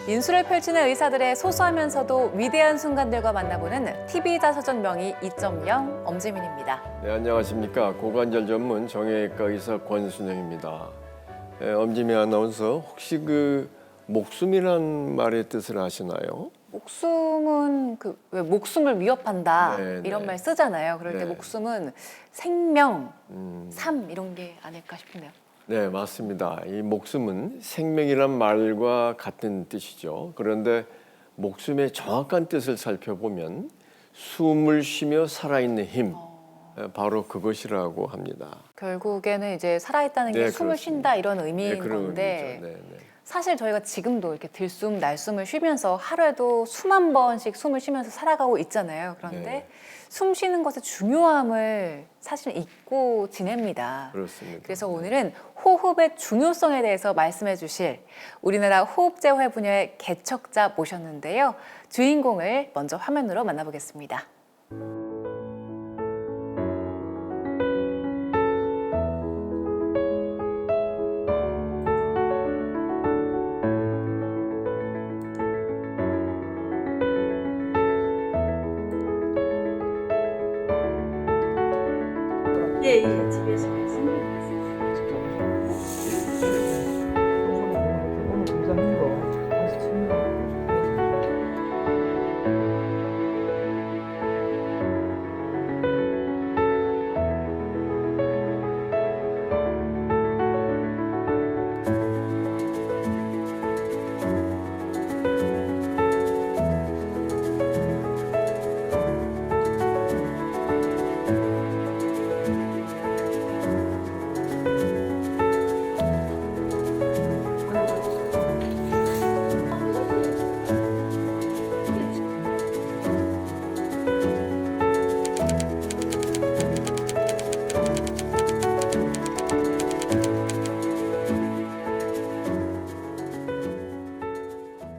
인수를 펼치는 의사들의 소소하면서도 위대한 순간들과 만나보는 TV의사서전 명의 2.0 엄지민입니다. 네, 안녕하십니까. 고관절 전문 정형외과 의사 권순영입니다. 엄지민 아나운서, 혹시 그 목숨이란 말의 뜻을 아시나요? 목숨은 왜 목숨을 위협한다 네, 이런 네. 말 쓰잖아요. 그럴 때 네. 목숨은 생명, 삶 이런 게 아닐까 싶네요. 네, 맞습니다. 이 목숨은 생명이란 말과 같은 뜻이죠. 그런데 목숨의 정확한 뜻을 살펴보면 숨을 쉬며 살아있는 힘, 바로 그것이라고 합니다. 결국에는 이제 살아있다는 게 네, 숨을 그렇습니다. 쉰다 이런 의미인 네, 그런 건데 의미죠. 네, 네. 사실 저희가 지금도 이렇게 들숨 날숨을 쉬면서 하루에도 수만 번씩 숨을 쉬면서 살아가고 있잖아요. 그런데 네. 숨 쉬는 것의 중요함을 사실 잊고 지냅니다. 그렇습니다. 그래서 오늘은 호흡의 중요성에 대해서 말씀해 주실 우리나라 호흡재활 분야의 개척자 모셨는데요. 주인공을 먼저 화면으로 만나보겠습니다. 예, 집에서 말씀드리겠습니다. 오늘 공사님도 다시 치면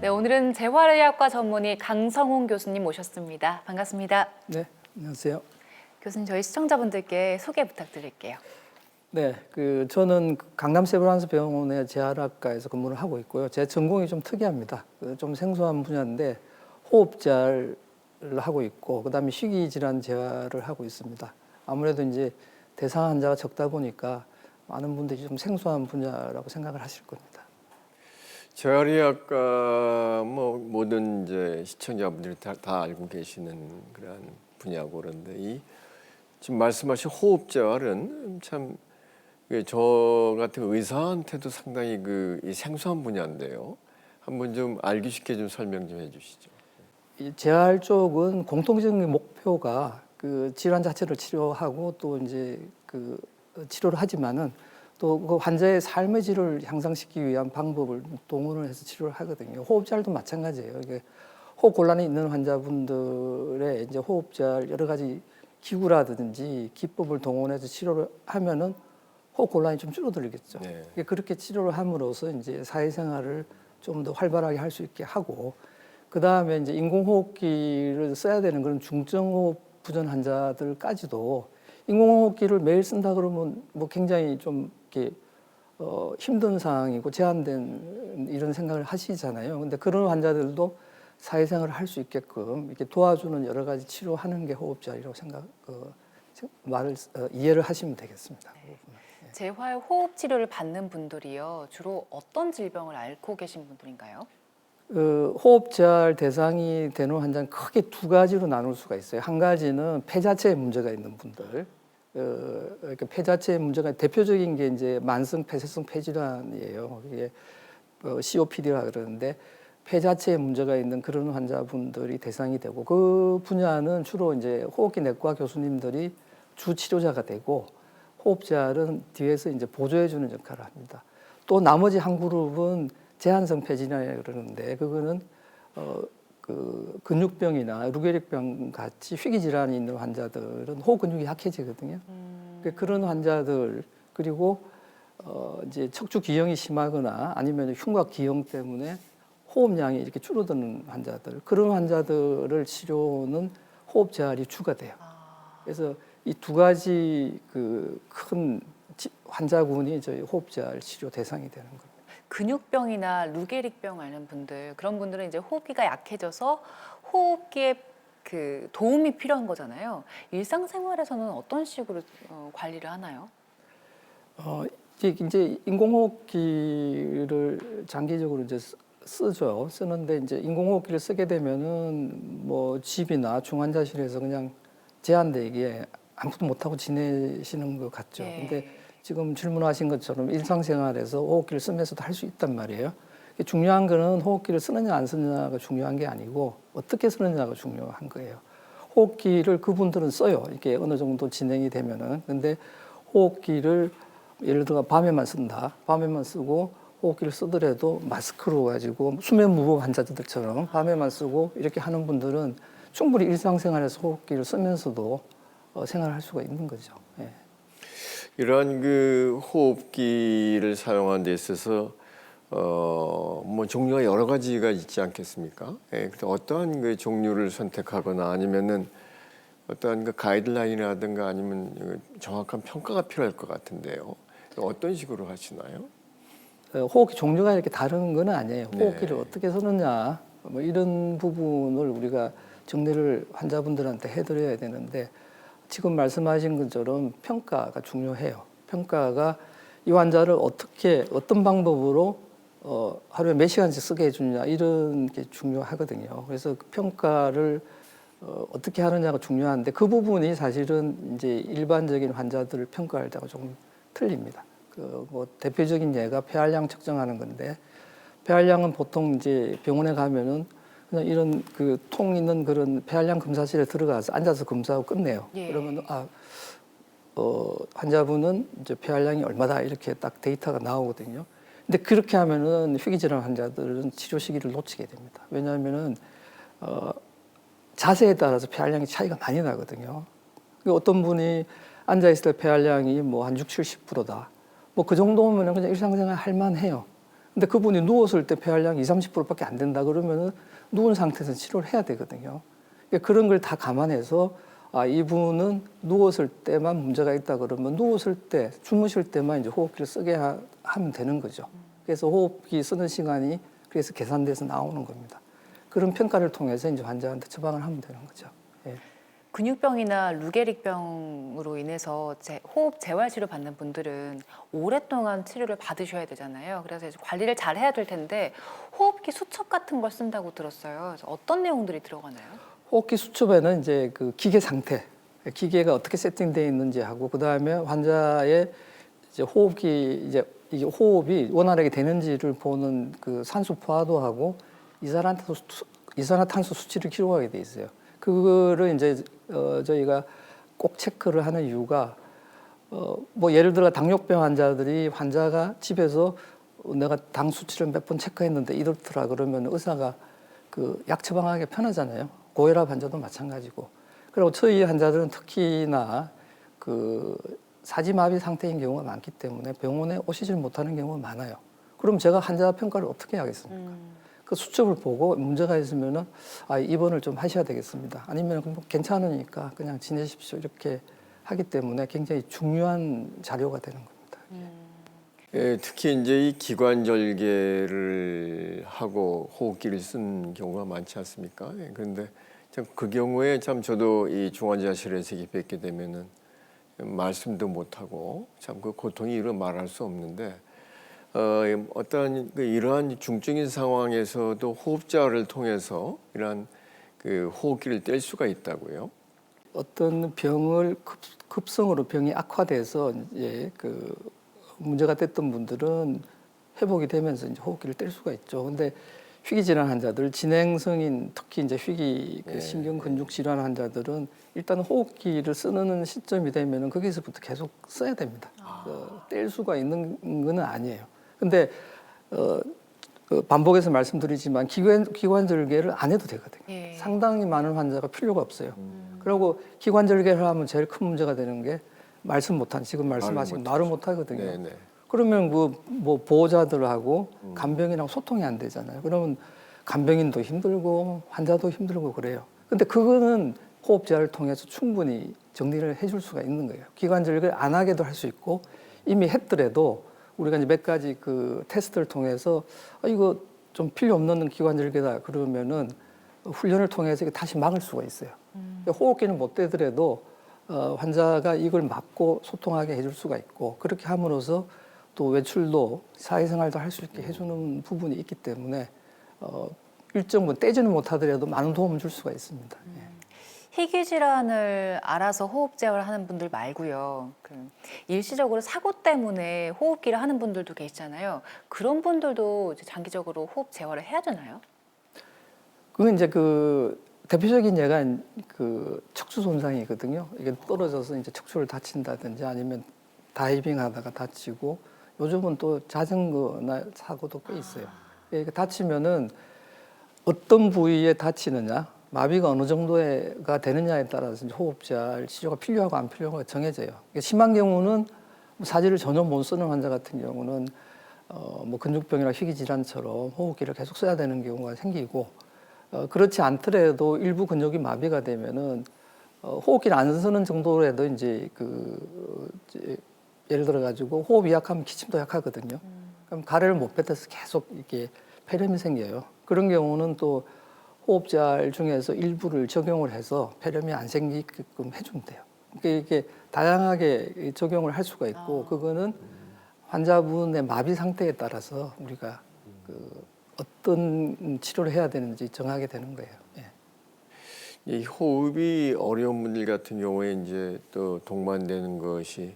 네, 오늘은 재활의학과 전문의 강성훈 교수님 모셨습니다. 반갑습니다. 네, 안녕하세요. 교수님, 저희 시청자분들께 소개 부탁드릴게요. 네, 저는 강남 세브란스 병원의 재활학과에서 근무를 하고 있고요. 제 전공이 좀 특이합니다. 좀 생소한 분야인데 호흡자를 하고 있고, 그다음에 식이 질환 재활을 하고 있습니다. 아무래도 이제 대상 환자가 적다 보니까 많은 분들이 좀 생소한 분야라고 생각을 하실 겁니다. 재활의학과 모든 이제 시청자분들이 다 알고 계시는 그런 분야고, 그런데 지금 말씀하신 호흡 재활은 참 저 같은 의사한테도 상당히 이 생소한 분야인데요. 한번 좀 알기 쉽게 좀 설명 좀 해주시죠. 이 재활 쪽은 공통적인 목표가 그 질환 자체를 치료하고 또 이제 치료를 하지만은 또 그 환자의 삶의 질을 향상시키기 위한 방법을 동원을 해서 치료를 하거든요. 호흡자도 마찬가지예요. 이게 호흡 곤란이 있는 환자분들의 이제 호흡자 여러 가지 기구라든지 기법을 동원해서 치료를 하면은 호흡 곤란이 좀 줄어들겠죠. 네. 그렇게 치료를 함으로써 이제 사회생활을 좀 더 활발하게 할 수 있게 하고, 그 다음에 이제 인공호흡기를 써야 되는 그런 중증호흡 부전 환자들까지도 인공호흡기를 매일 쓴다 그러면 굉장히 좀 이렇게 힘든 상황이고 제한된 이런 생각을 하시잖아요. 근데 그런 환자들도 사회생활을 할 수 있게끔 이렇게 도와주는 여러 가지 치료하는 게 호흡자리라고 이해를 하시면 되겠습니다. 재활 호흡 치료를 받는 분들이요, 주로 어떤 질병을 앓고 계신 분들인가요? 호흡잘 대상이 되는 환자는 크게 두 가지로 나눌 수가 있어요. 한 가지는 폐 자체에 문제가 있는 분들. 이렇게 폐 자체에 문제가 대표적인 게 이제 만성 폐쇄성 폐질환이에요. 이게 COPD라 그러는데 폐 자체에 문제가 있는 그런 환자분들이 대상이 되고, 그 분야는 주로 이제 호흡기 내과 교수님들이 주 치료자가 되고 호흡자는 뒤에서 이제 보조해주는 역할을 합니다. 또 나머지 한 그룹은 제한성 폐질환이라고 그러는데 그거는 근육병이나 루게릭병 같이 희귀 질환이 있는 환자들은 호흡 근육이 약해지거든요. 그런 환자들, 그리고 이제 척추 기형이 심하거나 아니면 흉곽 기형 때문에 호흡량이 이렇게 줄어드는 환자들, 그런 환자들을 치료는 호흡 재활이 주가 돼요. 그래서 이 두 가지 큰 환자군이 저희 호흡 재활 치료 대상이 되는 겁니다. 근육병이나 루게릭병 앓는 분들, 그런 분들은 이제 호흡기가 약해져서 호흡기에 그 도움이 필요한 거잖아요. 일상생활에서는 어떤 식으로 관리를 하나요? 이제 인공호흡기를 장기적으로 이제 쓰죠. 쓰는데 이제 인공호흡기를 쓰게 되면은 뭐 집이나 중환자실에서 그냥 제한되기에 아무것도 못하고 지내시는 것 같죠. 네. 근데 지금 질문하신 것처럼 일상생활에서 호흡기를 쓰면서도 할 수 있단 말이에요. 중요한 거는 호흡기를 쓰느냐 안 쓰느냐가 중요한 게 아니고 어떻게 쓰느냐가 중요한 거예요. 호흡기를 그분들은 써요. 이게 어느 정도 진행이 되면은. 근데 호흡기를 예를 들어 밤에만 쓴다. 밤에만 쓰고 호흡기를 쓰더라도 마스크로 가지고 수면무호 환자들처럼 밤에만 쓰고 이렇게 하는 분들은 충분히 일상생활에서 호흡기를 쓰면서도 생활할 수가 있는 거죠. 예. 이러한 그 호흡기를 사용하는 데 있어서 뭐 종류가 여러 가지가 있지 않겠습니까? 예, 근데 어떠한 그 종류를 선택하거나 아니면은 어떠한 그 가이드라인이라든가 아니면 정확한 평가가 필요할 것 같은데요. 어떤 식으로 하시나요? 호흡기 종류가 이렇게 다른 건 아니에요. 네. 호흡기를 어떻게 쓰느냐 뭐 이런 부분을 우리가 정리를 환자분들한테 해드려야 되는데 지금 말씀하신 것처럼 평가가 중요해요. 평가가 이 환자를 어떻게 어떤 방법으로 하루에 몇 시간씩 쓰게 해주느냐 이런 게 중요하거든요. 그래서 그 평가를 어떻게 하느냐가 중요한데 그 부분이 사실은 이제 일반적인 환자들을 평가할 때가 조금 틀립니다. 그 뭐 대표적인 예가 폐활량 측정하는 건데 폐활량은 보통 이제 병원에 가면은 그냥 이런 그 통 있는 그런 폐활량 검사실에 들어가서 앉아서 검사하고 끝내요. 예. 그러면 환자분은 이제 폐활량이 얼마다 이렇게 딱 데이터가 나오거든요. 근데 그렇게 하면은 희귀질환 환자들은 치료 시기를 놓치게 됩니다. 왜냐하면은 자세에 따라서 폐활량이 차이가 많이 나거든요. 어떤 분이 앉아 있을 때 폐활량이 뭐 한 60, 70%다. 뭐 그 정도면 그냥 일상생활 할 만해요. 근데 그분이 누웠을 때 폐활량이 20, 30%밖에 안 된다 그러면은 누운 상태에서 치료를 해야 되거든요. 그러니까 그런 걸 다 감안해서 이분은 누웠을 때만 문제가 있다 그러면 누웠을 때, 주무실 때만 이제 호흡기를 쓰게 하면 되는 거죠. 그래서 호흡기 쓰는 시간이 그래서 계산돼서 나오는 겁니다. 그런 평가를 통해서 이제 환자한테 처방을 하면 되는 거죠. 예. 근육병이나 루게릭병으로 인해서 호흡 재활 치료 받는 분들은 오랫동안 치료를 받으셔야 되잖아요. 그래서 이제 관리를 잘 해야 될 텐데 호흡기 수첩 같은 걸 쓴다고 들었어요. 그래서 어떤 내용들이 들어가나요? 호흡기 수첩에는 이제 그 기계 상태, 기계가 어떻게 세팅되어 있는지 하고 그 다음에 환자의 이제 호흡기 이제 이게 호흡이 원활하게 되는지를 보는 그 산소 포화도하고 이산화탄소 수치를 기록하게 돼 있어요. 그거를 이제 저희가 꼭 체크를 하는 이유가 뭐 예를 들어 당뇨병 환자들이 환자가 집에서 내가 당 수치를 몇 번 체크했는데 이렇더라 그러면 의사가 그 약 처방하기 편하잖아요. 고혈압 환자도 마찬가지고. 그리고 저희 환자들은 특히나 그 사지마비 상태인 경우가 많기 때문에 병원에 오시질 못하는 경우가 많아요. 그럼 제가 환자 평가를 어떻게 하겠습니까? 그 수첩을 보고 문제가 있으면은 입원을 좀 하셔야 되겠습니다. 아니면 괜찮으니까 그냥 지내십시오 이렇게 하기 때문에 굉장히 중요한 자료가 되는 겁니다. 예, 특히 이제 이 기관절개를 하고 호흡기를 쓴 경우가 많지 않습니까? 예, 그런데 참 그 경우에 참 저도 이 중환자실에서 뵙게 되면은 말씀도 못하고 참 그 고통이 이루 말할 수 없는데 어떤 그 이러한 중증인 상황에서도 호흡자를 통해서 이러한 그 호흡기를 뗄 수가 있다고요? 어떤 병을 급성으로 병이 악화돼서 이제 그 문제가 됐던 분들은 회복이 되면서 이제 호흡기를 뗄 수가 있죠. 근데 희귀 질환 환자들, 진행성인 특히 이제 희귀 그 신경 근육 질환 환자들은 일단 호흡기를 쓰는 시점이 되면은 거기서부터 계속 써야 됩니다. 뗄 수가 있는 건 아니에요. 근데 그 반복해서 말씀드리지만 기관절개를 안 해도 되거든요. 예. 상당히 많은 환자가 필요가 없어요. 그리고 기관절개를 하면 제일 큰 문제가 되는 게 말씀 못한 지금 말씀하신 말을 못하거든요. 네네. 그러면 그 뭐 보호자들하고 간병인하고 소통이 안 되잖아요. 그러면 간병인도 힘들고 환자도 힘들고 그래요. 근데 그거는 호흡 재활을 통해서 충분히 정리를 해줄 수가 있는 거예요. 기관절개를 안 하게도 할 수 있고 이미 했더라도 우리가 이제 몇 가지 그 테스트를 통해서 이거 좀 필요 없는 기관절개다 그러면은 훈련을 통해서 이게 다시 막을 수가 있어요. 호흡기는 못 대더라도 환자가 이걸 막고 소통하게 해줄 수가 있고 그렇게 함으로써 또 외출도 사회생활도 할 수 있게 해주는 부분이 있기 때문에 일정 부분 떼지는 못하더라도 많은 도움을 줄 수가 있습니다. 예. 희귀 질환을 알아서 호흡 제어를 하는 분들 말고요. 일시적으로 사고 때문에 호흡기를 하는 분들도 계시잖아요. 그런 분들도 이제 장기적으로 호흡 제어를 해야 되나요? 그건 이제 그 대표적인 예가 그 척추 손상이거든요. 이게 떨어져서 이제 척추를 다친다든지 아니면 다이빙 하다가 다치고 요즘은 또 자전거나 사고도 꽤 있어요. 이렇게 다치면은 어떤 부위에 다치느냐, 마비가 어느 정도가 되느냐에 따라서 이제 호흡제할 치료가 필요하고 안 필요하고 정해져요. 심한 경우는 사지를 전혀 못 쓰는 환자 같은 경우는 뭐 근육병이나 희귀 질환처럼 호흡기를 계속 써야 되는 경우가 생기고 그렇지 않더라도 일부 근육이 마비가 되면은 호흡기를 안 쓰는 정도라도 이제 예를 들어 가지고 호흡이 약하면 기침도 약하거든요. 그럼 가래를 못 뱉어서 계속 이렇게 폐렴이 생겨요. 그런 경우는 또 호흡제할 중에서 일부를 적용을 해서 폐렴이 안 생기게끔 해주면 돼요. 그러니까 이렇게 다양하게 적용을 할 수가 있고 그거는 환자분의 마비 상태에 따라서 우리가 어떤 치료를 해야 되는지 정하게 되는 거예요. 예. 이 호흡이 어려운 분들 같은 경우에 이제 또 동반되는 것이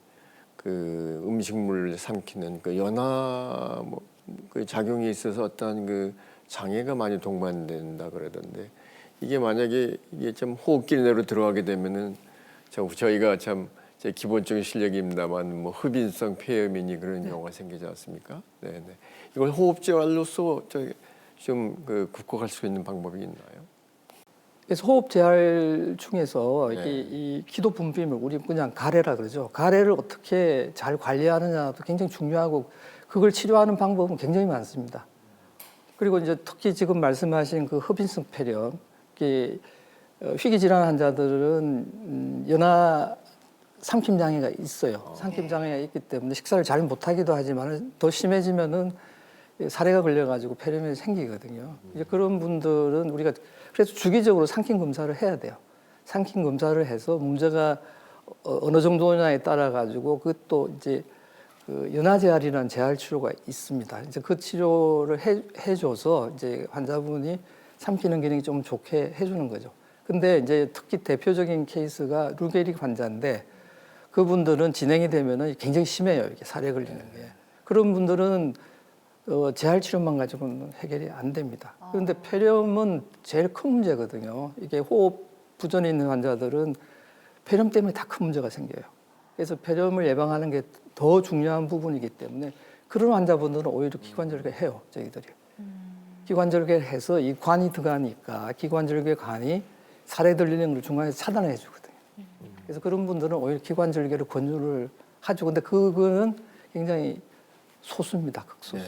그 음식물을 삼키는 그 연화 그 작용이 있어서 어떤 그 장애가 많이 동반된다 그러던데 이게 만약에 이게 좀 호흡기 내로 들어가게 되면은 저희가 참 제 기본적인 실력입니다만 뭐 흡인성 폐렴이니 그런 경우가 생기지 않습니까? 네네. 이걸 호흡제활로서 좀 그 극복할 수 있는 방법이 있나요? 그래서 호흡 재활 중에서 이게 이 기도 분비물 우리 그냥 가래라 그러죠. 가래를 어떻게 잘 관리하느냐도 굉장히 중요하고 그걸 치료하는 방법은 굉장히 많습니다. 그리고 이제 특히 지금 말씀하신 그 흡인성 폐렴, 희귀 질환 환자들은 연하 삼킴 장애가 있어요. 삼킴 장애가 있기 때문에 식사를 잘 못하기도 하지만 더 심해지면은 사례가 걸려가지고 폐렴이 생기거든요. 이제 그런 분들은 우리가 그래서 주기적으로 삼킴 검사를 해야 돼요. 삼킴 검사를 해서 문제가 어느 정도냐에 따라 가지고 그것도 이제 그 연화제할이라는 재활 치료가 있습니다. 이제 그 치료를 해줘서 이제 환자분이 삼키는 기능이 좀 좋게 해주는 거죠. 근데 이제 특히 대표적인 케이스가 루게릭 환자인데 그분들은 진행이 되면은 굉장히 심해요. 이게 살에 걸리는 게. 그런 분들은 재활 치료만 가지고는 해결이 안 됩니다. 그런데 폐렴은 제일 큰 문제거든요. 이게 호흡 부전이 있는 환자들은 폐렴 때문에 다 큰 문제가 생겨요. 그래서 폐렴을 예방하는 게 더 중요한 부분이기 때문에 그런 환자분들은 오히려 기관절개 해요, 저희들이. 기관절개를 해서 이 관이 들어가니까 기관절개 관이 살에 들리는 걸 중간에서 차단해 주거든요. 그래서 그런 분들은 오히려 기관절개를 권유를 하죠. 근데 그거는 굉장히 소수입니다, 극소수.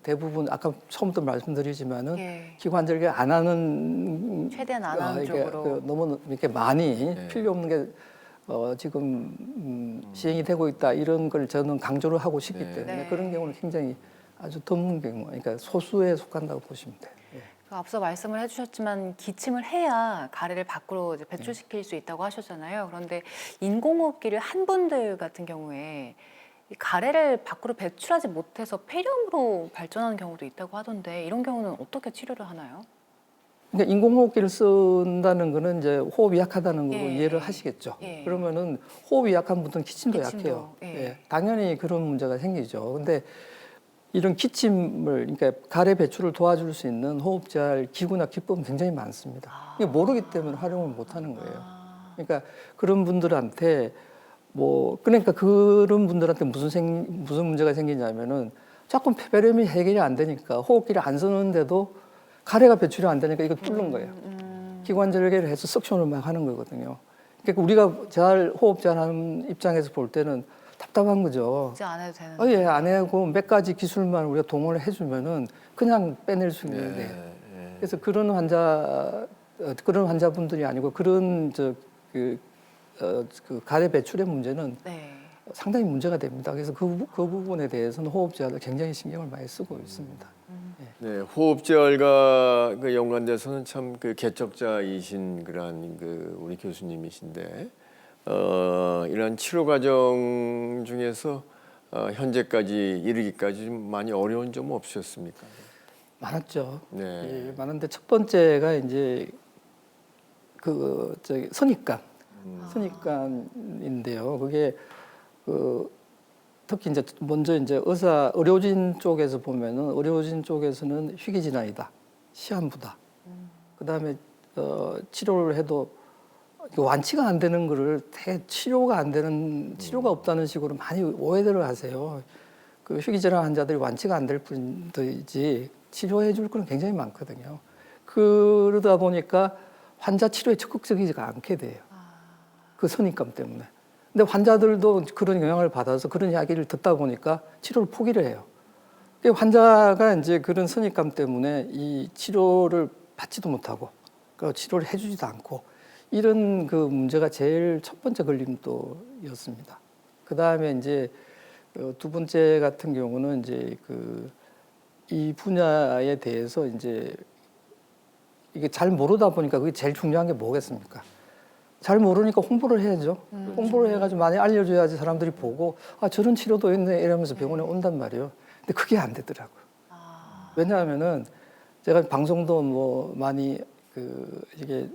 대부분 아까 처음부터 말씀드리지만은 기관절개 안 하는 최대한 안 하는 쪽으로 너무 이렇게 많이 필요 없는 게 지금 시행이 되고 있다 이런 걸 저는 강조를 하고 싶기 때문에 그런 경우는 굉장히 아주 드문 경우, 그러니까 소수에 속한다고 보시면 돼요. 앞서 말씀을 해주셨지만 기침을 해야 가래를 밖으로 이제 배출시킬 수 있다고 하셨잖아요. 그런데 인공호흡기를 한 분들 같은 경우에 이 가래를 밖으로 배출하지 못해서 폐렴으로 발전하는 경우도 있다고 하던데 이런 경우는 어떻게 치료를 하나요? 그러니까 인공호흡기를 쓴다는 거는 이제 호흡이 약하다는 거로 이해를 하시겠죠. 그러면은 호흡이 약한 분들은 기침도 약해요. 당연히 그런 문제가 생기죠. 근데 이런 기침을, 그러니까 가래 배출을 도와줄 수 있는 호흡제할 기구나 기법은 굉장히 많습니다. 이게 모르기 때문에 활용을 못 하는 거예요. 그러니까 그런 분들한테 그러니까 그런 분들한테 무슨 문제가 생기냐면은 자꾸 폐렴이 해결이 안 되니까 호흡기를 안 쓰는데도 가래가 배출이 안 되니까 이거 뚫는 거예요. 기관절개를 해서 석션을 막 하는 거거든요. 그러니까 우리가 재활 호흡 재활하는 입장에서 볼 때는 답답한 거죠. 이제 안 해도 되는데. 안 하고 몇 가지 기술만 우리가 동원을 해주면은 그냥 빼낼 수 있는데. 그래서 그런 환자분들이 아니고 그런 그 가래 배출의 문제는 상당히 문제가 됩니다. 그래서 그 부분에 대해서는 호흡제를 굉장히 신경을 많이 쓰고 있습니다. 네, 호흡제열과 그 연관돼서는 참 그 개척자이신 그런 그 우리 교수님이신데 이런 치료 과정 중에서 현재까지 이르기까지 좀 많이 어려운 점은 없으셨습니까? 많았죠. 네. 예, 많은데 첫 번째가 이제 선입관, 선입관인데요. 그게 특히 이제 먼저 이제 의료진 쪽에서 보면은 의료진 쪽에서는 희귀 질환이다, 시한부다. 그다음에 치료를 해도 완치가 안 되는 거를 치료가 안 되는 치료가 없다는 식으로 많이 오해들을 하세요. 그 희귀 질환 환자들이 완치가 안 될 뿐이지 치료해 줄 거는 굉장히 많거든요. 그러다 보니까 환자 치료에 적극적이지가 않게 돼요. 그 선입관 때문에. 근데 환자들도 그런 영향을 받아서 그런 이야기를 듣다 보니까 치료를 포기를 해요. 환자가 이제 그런 선입관 때문에 이 치료를 받지도 못하고 치료를 해주지도 않고 이런 그 문제가 제일 첫 번째 걸림돌이었습니다. 그 다음에 이제 두 번째 같은 경우는 이제 이 분야에 대해서 이제 이게 잘 모르다 보니까 그게 제일 중요한 게 뭐겠습니까? 잘 모르니까 홍보를 해야죠. 홍보를 해가지고 많이 알려줘야지 사람들이 보고 저런 치료도 있네 이러면서 병원에 온단 말이에요. 근데 그게 안 되더라고요. 왜냐하면은 제가 방송도 뭐 많이 이게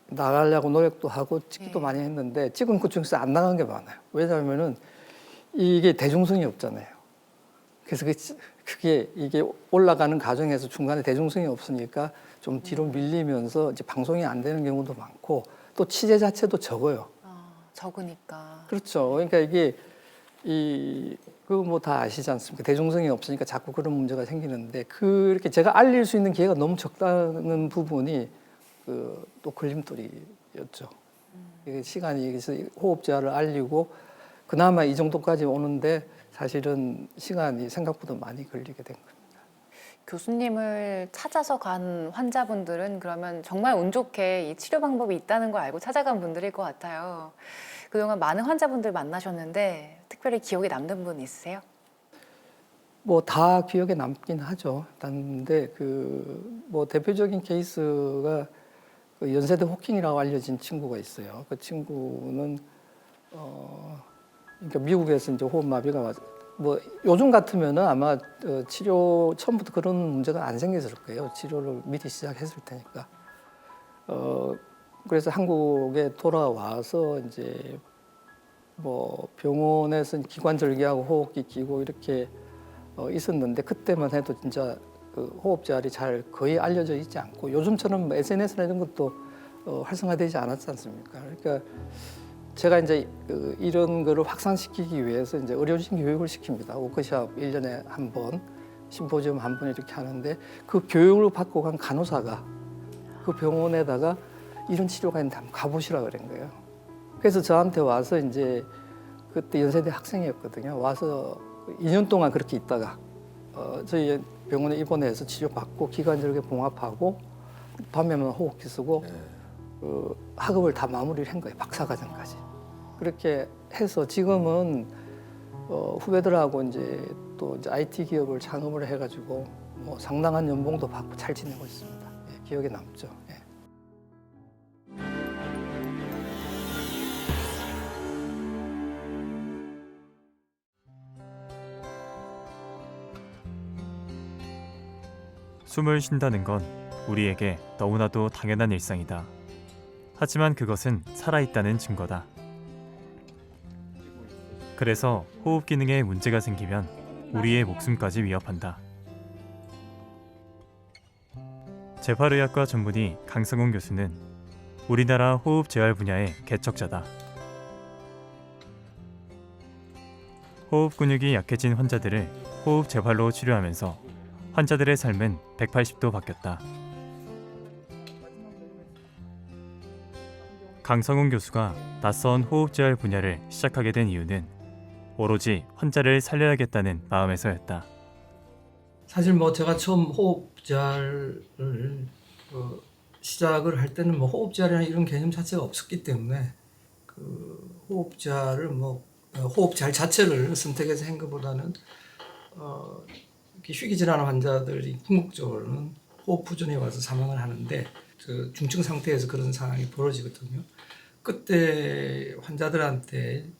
나가려고 노력도 하고 찍기도 많이 했는데 찍은 것 중에서 안 나간 게 많아요. 왜냐하면은 이게 대중성이 없잖아요. 그래서 이게 올라가는 과정에서 중간에 대중성이 없으니까 좀 뒤로 밀리면서 이제 방송이 안 되는 경우도 많고 또 취재 자체도 적어요. 적으니까. 그렇죠. 그러니까 이게 뭐 다 아시지 않습니까? 대중성이 없으니까 자꾸 그런 문제가 생기는데 그렇게 제가 알릴 수 있는 기회가 너무 적다는 부분이 또 걸림돌이었죠. 이게 시간이 그래서 호흡제를 알리고 그나마 이 정도까지 오는데 사실은 시간이 생각보다 많이 걸리게 된 겁니다. 교수님을 찾아서 간 환자분들은 그러면 정말 운 좋게 이 치료 방법이 있다는 걸 알고 찾아간 분들일 것 같아요. 그동안 많은 환자분들 만나셨는데 특별히 기억에 남는 분 있으세요? 뭐 다 기억에 남긴 하죠. 근데 뭐 대표적인 케이스가 연세대 호킹이라고 알려진 친구가 있어요. 그 친구는 그러니까 미국에서 이제 호흡마비가 뭐 요즘 같으면은 아마 치료 처음부터 그런 문제가 안 생겼을 거예요. 치료를 미리 시작했을 테니까. 그래서 한국에 돌아와서 이제 뭐 병원에서 기관절개하고 호흡기 끼고 이렇게 있었는데 그때만 해도 진짜 호흡제알이 잘 거의 알려져 있지 않고 요즘처럼 SNS나 이런 것도 활성화되지 않았지 않습니까? 그러니까 제가 이제 이런 거를 확산시키기 위해서 이제 의료진 교육을 시킵니다. 워크숍 1년에 한 번, 심포지엄 한 번 이렇게 하는데 그 교육을 받고 간 간호사가 그 병원에다가 이런 치료가 있는데 한번 가보시라 그런 거예요. 그래서 저한테 와서 이제 그때 연세대 학생이었거든요. 와서 2년 동안 그렇게 있다가 저희 병원에 입원해서 치료받고 기관절개 봉합하고 밤에만 호흡기 쓰고 학업을 다 마무리를 한 거예요. 박사과정까지. 그렇게 해서 지금은 후배들하고 이제 또 이제 IT 기업을 창업을 해가지고 뭐 상당한 연봉도 받고 잘 지내고 있습니다. 예, 기억에 남죠. 예. 숨을 쉰다는 건 우리에게 너무나도 당연한 일상이다. 하지만 그것은 살아있다는 증거다. 그래서 호흡 기능에 문제가 생기면 우리의 목숨까지 위협한다. 재활의학과 전문의 강성훈 교수는 우리나라 호흡 재활 분야의 개척자다. 호흡 근육이 약해진 환자들을 호흡 재활로 치료하면서 환자들의 삶은 180도 바뀌었다. 강성훈 교수가 낯선 호흡 재활 분야를 시작하게 된 이유는 오로지 환자를 살려야겠다는 마음에서였다. 사실 뭐 제가 처음 호흡제를 시작을 할 때는 뭐 호흡제라는 이런 개념 자체가 없었기 때문에 호흡제를 뭐 호흡잘 자체를 선택해서 한 것보다는 이렇게 희귀 질환 환자들이 궁극적으로는 호흡 부전에 와서 사망을 하는데 그 중증 상태에서 그런 상황이 벌어지거든요. 그때 환자들한테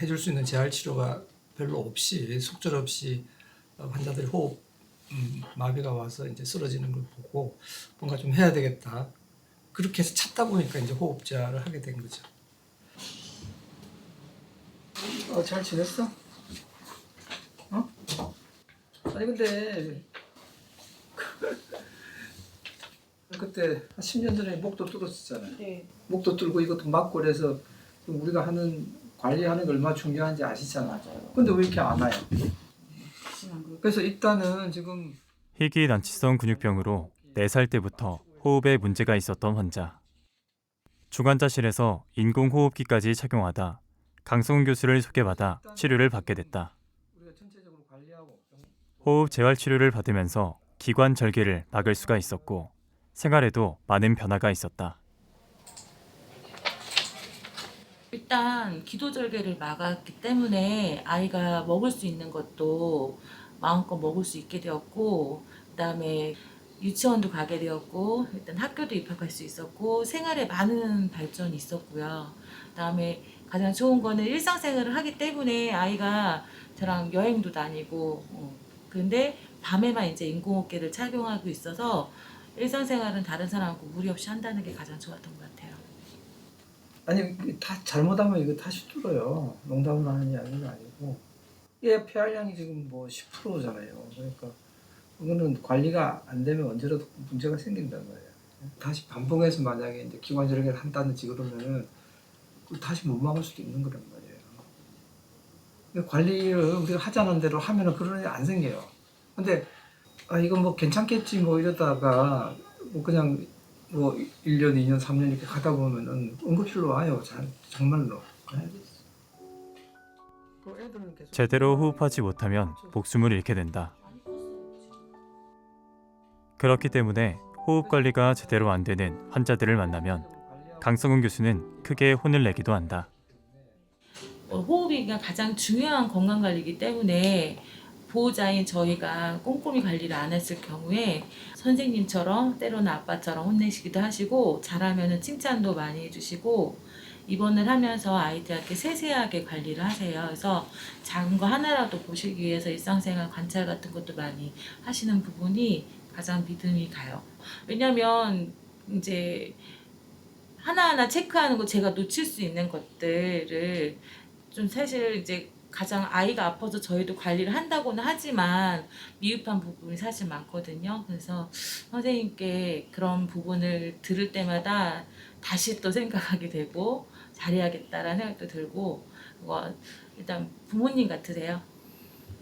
해줄 수 있는 재활 치료가 별로 없이 속절없이 환자들이 호흡 마비가 와서 이제 쓰러지는 걸 보고 뭔가 좀 해야 되겠다. 그렇게 해서 찾다 보니까 이제 호흡자를 하게 된 거죠. 잘 지냈어? 어? 아니 근데 그때 한 10년 전에 목도 뚫었었잖아요. 네. 목도 뚫고 이것도 맞고 그래서 우리가 하는 관리하는 게 얼마나 중요한지 아시잖아요. 근데 왜 이렇게 안 와요? 그래서 일단은 지금 희귀 난치성 근육병으로 4살 때부터 호흡에 문제가 있었던 환자. 중환자실에서 인공호흡기까지 착용하다 강성훈 교수를 소개받아 치료를 받게 됐다. 우리가 전체적으로 관리하고 호흡 재활 치료를 받으면서 기관 절개를 막을 수가 있었고 생활에도 많은 변화가 있었다. 일단 기도절개를 막았기 때문에 아이가 먹을 수 있는 것도 마음껏 먹을 수 있게 되었고, 그다음에 유치원도 가게 되었고, 일단 학교도 입학할 수 있었고, 생활에 많은 발전이 있었고요. 그다음에 가장 좋은 거는 일상생활을 하기 때문에 아이가 저랑 여행도 다니고, 근데 밤에만 이제 인공호흡기를 착용하고 있어서 일상생활은 다른 사람하고 무리 없이 한다는 게 가장 좋았던 것 같아요. 아니 다 잘못하면 이거 다시 뚫어요. 농담을 하는 이야기가 아니고 얘 폐활량이 지금 뭐 10%잖아요. 그러니까 이거는 관리가 안 되면 언제라도 문제가 생긴단 말이에요. 다시 반복해서 만약에 이제 기관 절개를 한다든지 그러면은 그걸 다시 못 막을 수도 있는 거란 말이에요. 근데 관리를 우리가 하자는 대로 하면은 그런 일이 안 생겨요. 근데 이건 뭐 괜찮겠지 뭐 이러다가 뭐 그냥 뭐 1년, 2년, 3년 이렇게 가다 보면은 응급실로 와요. 정말로. 제대로 호흡하지 못하면 목숨을 잃게 된다. 그렇기 때문에 호흡 관리가 제대로 안 되는 환자들을 만나면 강성훈 교수는 크게 혼을 내기도 한다. 호흡이 가장 중요한 건강관리이기 때문에 보호자인 저희가 꼼꼼히 관리를 안 했을 경우에 선생님처럼 때로는 아빠처럼 혼내시기도 하시고, 잘하면 칭찬도 많이 해주시고, 입원을 하면서 아이들한테 세세하게 관리를 하세요. 그래서 작은 거 하나라도 보시기 위해서 일상생활 관찰 같은 것도 많이 하시는 부분이 가장 믿음이 가요. 왜냐면 이제 하나하나 체크하는 거, 제가 놓칠 수 있는 것들을 좀 사실 이제 가장 아이가 아파서 저희도 관리를 한다고는 하지만 미흡한 부분이 사실 많거든요. 그래서 선생님께 그런 부분을 들을 때마다 다시 또 생각하게 되고 잘해야겠다라는 생각도 들고, 일단 부모님 같으세요.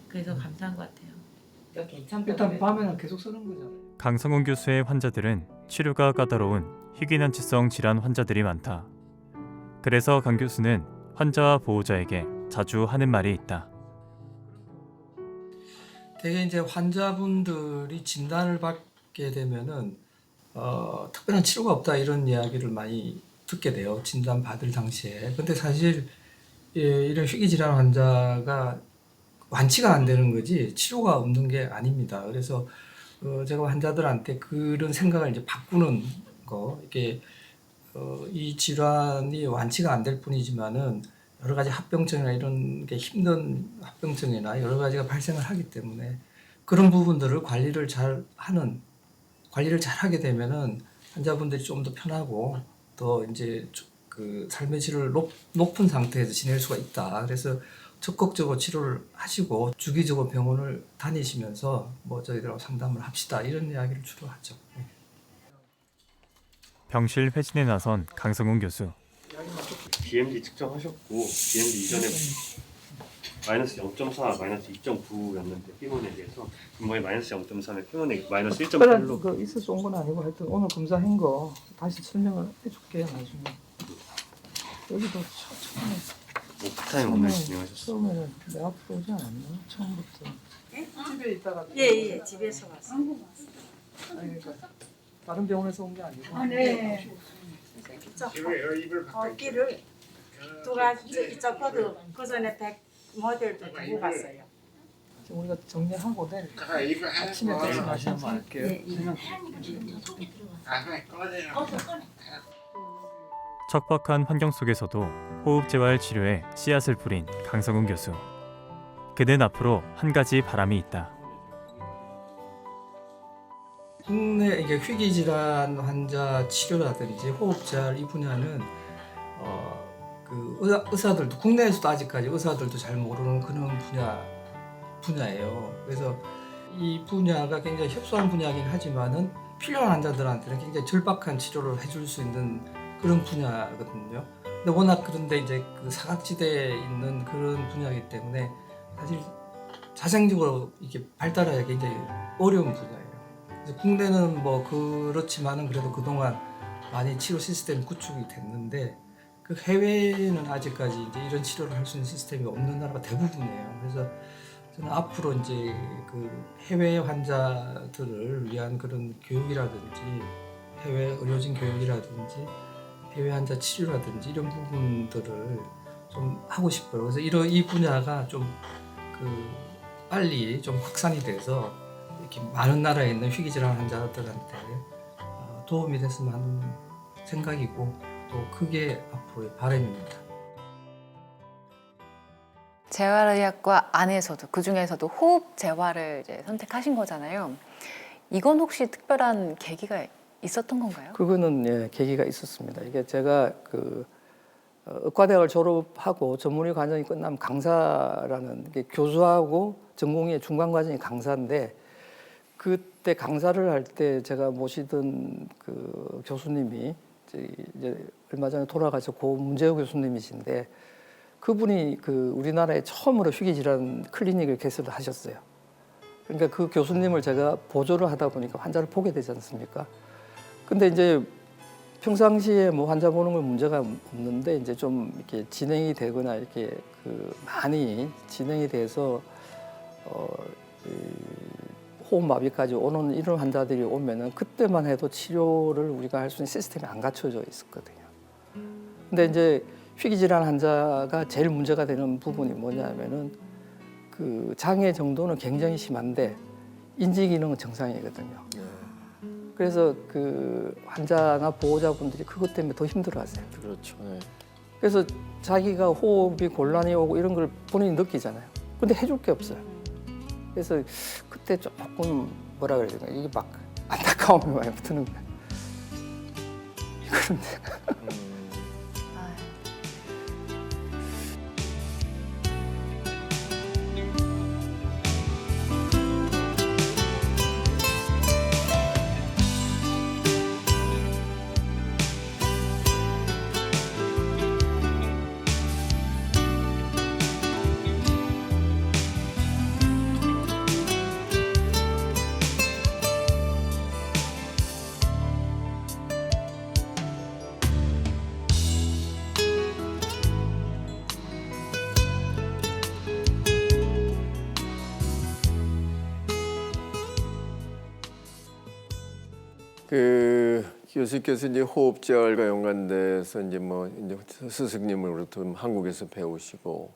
그래서 감사한 것 같아요. 일단 밤에는 계속 쓰는 거잖아요. 강성훈 교수의 환자들은 치료가 까다로운 희귀난치성 질환 환자들이 많다. 그래서 강 교수는 환자와 보호자에게 자주 하는 말이 있다. 되게 이제 환자분들이 진단을 받게 되면은 특별한 치료가 없다 이런 이야기를 많이 듣게 돼요. 진단 받을 당시에. 근데 사실 이런 희귀 질환 환자가 완치가 안 되는 거지 치료가 없는 게 아닙니다. 그래서 제가 환자들한테 그런 생각을 이제 바꾸는 거, 이게 이 질환이 완치가 안 될 뿐이지만은 여러 가지 합병증이나 이런 게 힘든 합병증이나 여러 가지가 발생을 하기 때문에 그런 부분들을 관리를 잘 하게 되면은 환자분들이 좀 더 편하고 더 이제 그 삶의 질을 높은 상태에서 지낼 수가 있다. 그래서 적극적으로 치료를 하시고 주기적으로 병원을 다니시면서 뭐 저희들하고 상담을 합시다 이런 이야기를 주로 하죠. 병실 회진에 나선 강성훈 교수. BMD 측정하셨고 BMD 이전에 마이너스 0.4, 마이너스 2.9였는데 피곤에 대해서 이번에 마이너스 0.3에 피곤에 마이너스 1.8로 그 있어서 온 건 아니고 하여튼 오늘 검사한 거 다시 설명을 해줄게요 나중에. 여기도 처음에 오프타임 오늘 진행하셨어요. 처음에는 내 앞으로 오지 않았나? 처음부터. 집에 있다가. 예, 집에서 왔어요. 아니 그러니까 다른 병원에서 온 게 아니고. 네. 길을 두 가지 있었거든. 그 전에 100 모델도 두고 갔어요. 우리가 정리하고 내일 아침에 다시 다시 한번 할게요. 척박한 환경 속에서도 호흡 재활 치료에 씨앗을 뿌린 강성훈 교수. 그는 앞으로 한 가지 바람이 있다. 국내 이게 희귀 질환 환자 치료라든지 호흡잘 이 분야는 그 의사들도 국내에서도 아직까지 의사들도 잘 모르는 그런 분야예요. 그래서 이 분야가 굉장히 협소한 분야이긴 하지만은 필요한 환자들한테는 굉장히 절박한 치료를 해줄 수 있는 그런 분야거든요. 근데 워낙 그런데 이제 그 사각지대에 있는 그런 분야이기 때문에 사실 자생적으로 이렇게 발달하기가 굉장히 어려운 분야예요. 그래서 국내는 뭐 그렇지만은 그래도 그동안 많이 치료 시스템이 구축이 됐는데 그 해외에는 아직까지 이제 이런 치료를 할 수 있는 시스템이 없는 나라가 대부분이에요. 그래서 저는 앞으로 이제 그 해외 환자들을 위한 그런 교육이라든지 해외 의료진 교육이라든지 해외 환자 치료라든지 이런 부분들을 좀 하고 싶어요. 그래서 이 분야가 좀 그 빨리 좀 확산이 돼서 이렇게 많은 나라에 있는 희귀질환 환자들한테 도움이 됐으면 하는 생각이고 또 그게 앞으로의 바람입니다. 재활의학과 안에서도 그 중에서도 호흡 재활을 이제 선택하신 거잖아요. 이건 혹시 특별한 계기가 있었던 건가요? 그거는 예, 계기가 있었습니다. 이게 제가 그 의과대학을 졸업하고 전문의 과정이 끝나면 강사라는 게 교수하고 전공의 중간 과정이 강사인데 그때 강사를 할 때 제가 모시던 그 교수님이 이제 얼마 전에 돌아가서 고 문재호 교수님이신데 그분이 그 우리나라에 처음으로 희귀질환 클리닉을 개설을 하셨어요. 그러니까 그 교수님을 제가 보조를 하다 보니까 환자를 보게 되지 않습니까? 근데 이제 평상시에 뭐 환자 보는 건 문제가 없는데 이제 좀 이렇게 진행이 되거나 이렇게 그 많이 진행이 돼서 호흡마비까지 오는 이런 환자들이 오면은 그때만 해도 치료를 우리가 할 수 있는 시스템이 안 갖춰져 있었거든요. 근데 이제 희귀질환 환자가 제일 문제가 되는 부분이 뭐냐면은 그 장애 정도는 굉장히 심한데 인지 기능은 정상이거든요. 그래서 그 환자나 보호자분들이 그것 때문에 더 힘들어하세요. 그렇죠. 네. 그래서 자기가 호흡이 곤란이 오고 이런 걸 본인이 느끼잖아요. 근데 해줄 게 없어요. 그래서 그때 조금 뭐라 그래야 되나 이게 막 안타까움이 많이 드는 거예요. 이거는 그 교수께서 이제 호흡재활과 연관돼서 이제 뭐 이제 스승님으로부터 한국에서 배우시고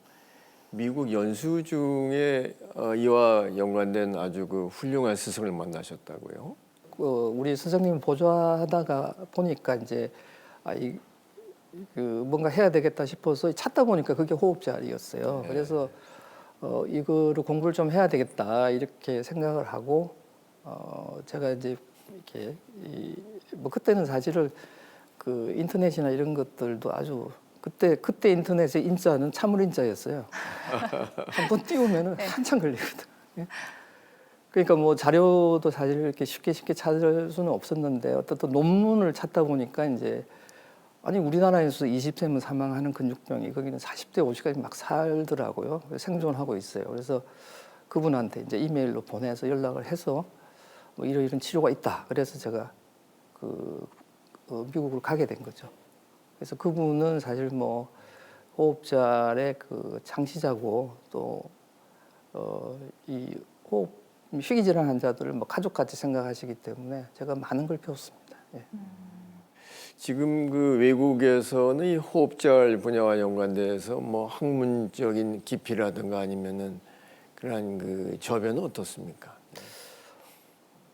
미국 연수 중에 이와 연관된 아주 그 훌륭한 스승을 만나셨다고요? 우리 선생님을 보조하다가 보니까 이제 그 뭔가 해야 되겠다 싶어서 찾다 보니까 그게 호흡재활이었어요. 네. 그래서 이거를 공부를 좀 해야 되겠다 이렇게 생각을 하고 제가 이제 이렇게 뭐 그때는 사실은 그 인터넷이나 이런 것들도 아주 그때 인터넷의 인자는 참을 인자였어요. 한번 띄우면은 한참 걸리거든. 요 그러니까 뭐 자료도 사실 이렇게 쉽게 찾을 수는 없었는데 어떤 논문을 찾다 보니까 이제 아니 우리나라에서 20세면 사망하는 근육병이 거기는 40대 50까지 막 살더라고요. 생존하고 있어요. 그래서 그분한테 이제 이메일로 보내서 연락을 해서 뭐 이런 치료가 있다. 그래서 제가 미국을 가게 된 거죠. 그래서 그분은 사실 뭐 호흡잘의 그 창시자고 또 이 호흡 희귀질환 환자들을 뭐 가족같이 생각하시기 때문에 제가 많은 걸 배웠습니다. 예. 지금 그 외국에서는 이 호흡자활 분야와 연관돼서 뭐 학문적인 깊이라든가 아니면은 그런 그 저변은 어떻습니까?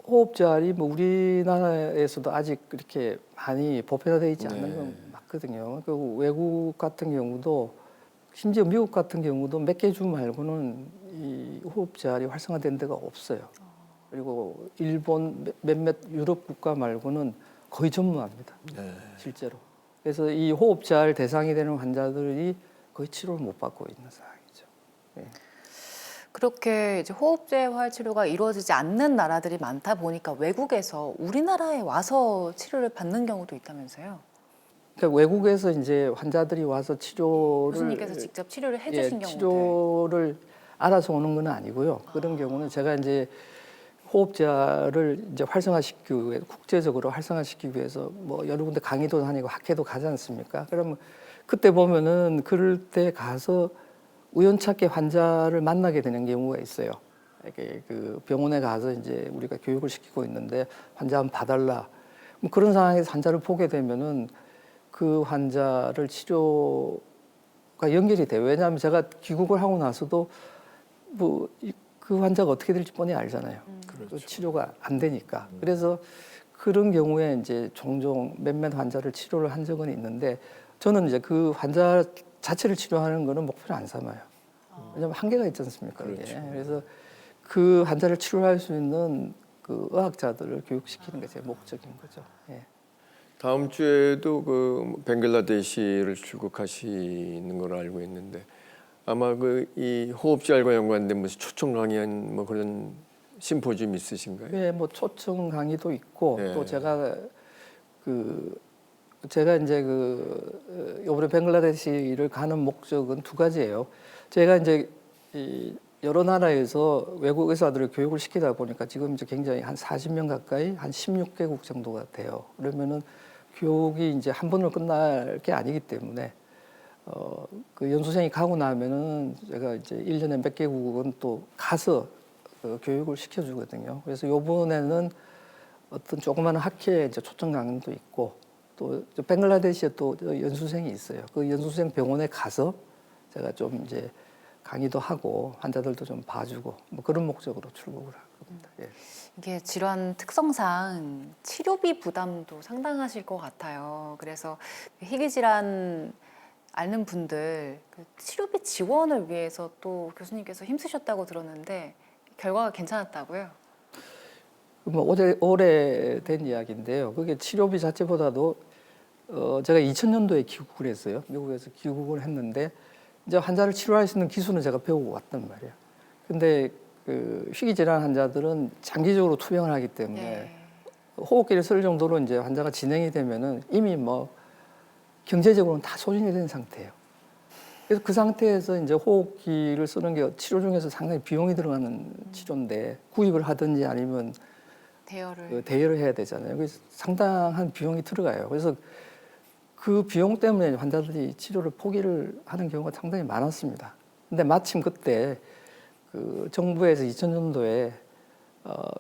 호흡자리 뭐 우리나라에서도 아직 그렇게 많이 보편화되어 있지 않은 네. 건 맞거든요. 그 외국 같은 경우도 심지어 미국 같은 경우도 몇 개 주 말고는 이 호흡자리 활성화된 데가 없어요. 그리고 일본 몇몇 유럽 국가 말고는 거의 전무합니다. 네. 실제로. 그래서 이 호흡자를 대상이 되는 환자들이 거의 치료를 못 받고 있는 상황이죠. 예. 그렇게 이제 호흡 재활 치료가 이루어지지 않는 나라들이 많다 보니까 외국에서 우리나라에 와서 치료를 받는 경우도 있다면서요? 그러니까 외국에서 이제 환자들이 와서 치료를 교수님께서 직접 치료를 해주신 경우들. 치료를 알아서 오는 건 아니고요. 그런 경우는 제가 이제 호흡자를 이제 활성화시키기 위해 국제적으로 활성화시키기 위해서 뭐 여러 군데 강의도 다니고 학회도 가지 않습니까? 그러면 그때 보면은 그럴 때 가서 우연찮게 환자를 만나게 되는 경우가 있어요. 이렇게 그 병원에 가서 이제 우리가 교육을 시키고 있는데 환자 한번 봐달라. 뭐 그런 상황에서 환자를 보게 되면은 그 환자를 치료가 연결이 돼요. 왜냐하면 제가 귀국을 하고 나서도 뭐 그 환자가 어떻게 될지 뻔히 알잖아요. 그 치료가 안 되니까. 그래서 그런 경우에 이제 종종 몇몇 환자를 치료를 한 적은 있는데 저는 이제 그 환자 자체를 치료하는 거는 목표를 안 삼아요. 왜냐하면 한계가 있지 않습니까? 이게. 그렇죠. 그래서 그 환자를 치료할 수 있는 그 의학자들을 교육시키는 게 제 목적인 거죠. 예. 다음 주에도 그 벵글라데시를 출국하시는 걸로 알고 있는데 아마 그 이 호흡자활과 연관된 무슨 초청 강연 뭐 그런 심포지움 있으신가요? 네, 뭐 초청 강의도 있고 네. 또 제가 이제 이번에 벵글라데시를 가는 목적은 두 가지예요. 제가 이제 이 여러 나라에서 외국 의사들을 교육을 시키다 보니까 지금 이제 굉장히 한 40명 가까이 한 16개국 정도가 돼요. 그러면은 교육이 이제 한 번으로 끝날 게 아니기 때문에 그 연수생이 가고 나면은 제가 이제 1년에 몇 개국은 또 가서 교육을 시켜주거든요. 그래서 요번에는 어떤 조그마한 학회에 이제 초청 강의도 있고 또 벵글라데시에 또 연수생이 있어요. 그 연수생 병원에 가서 제가 좀 이제 강의도 하고 환자들도 좀 봐주고 뭐 그런 목적으로 출국을 할 겁니다. 예. 이게 질환 특성상 치료비 부담도 상당하실 것 같아요. 그래서 희귀 질환 앓는 분들 그 치료비 지원을 위해서 또 교수님께서 힘쓰셨다고 들었는데 결과가 괜찮았다고요? 뭐 오래된 이야기인데요. 그게 치료비 자체보다도 제가 2000년도에 귀국을 했어요. 미국에서 귀국을 했는데 이제 환자를 치료할 수 있는 기술은 제가 배우고 왔단 말이에요. 근데 그 희귀 질환 환자들은 장기적으로 투병을 하기 때문에 네. 호흡기를 쓸 정도로 이제 환자가 진행이 되면은 이미 뭐 경제적으로는 다 소진이 된 상태예요. 그래서 그 상태에서 이제 호흡기를 쓰는 게 치료 중에서 상당히 비용이 들어가는 치료인데 구입을 하든지 아니면 대여를 해야 되잖아요. 그래서 상당한 비용이 들어가요. 그래서 그 비용 때문에 환자들이 치료를 포기를 하는 경우가 상당히 많았습니다. 근데 마침 그때 그 정부에서 2000년도에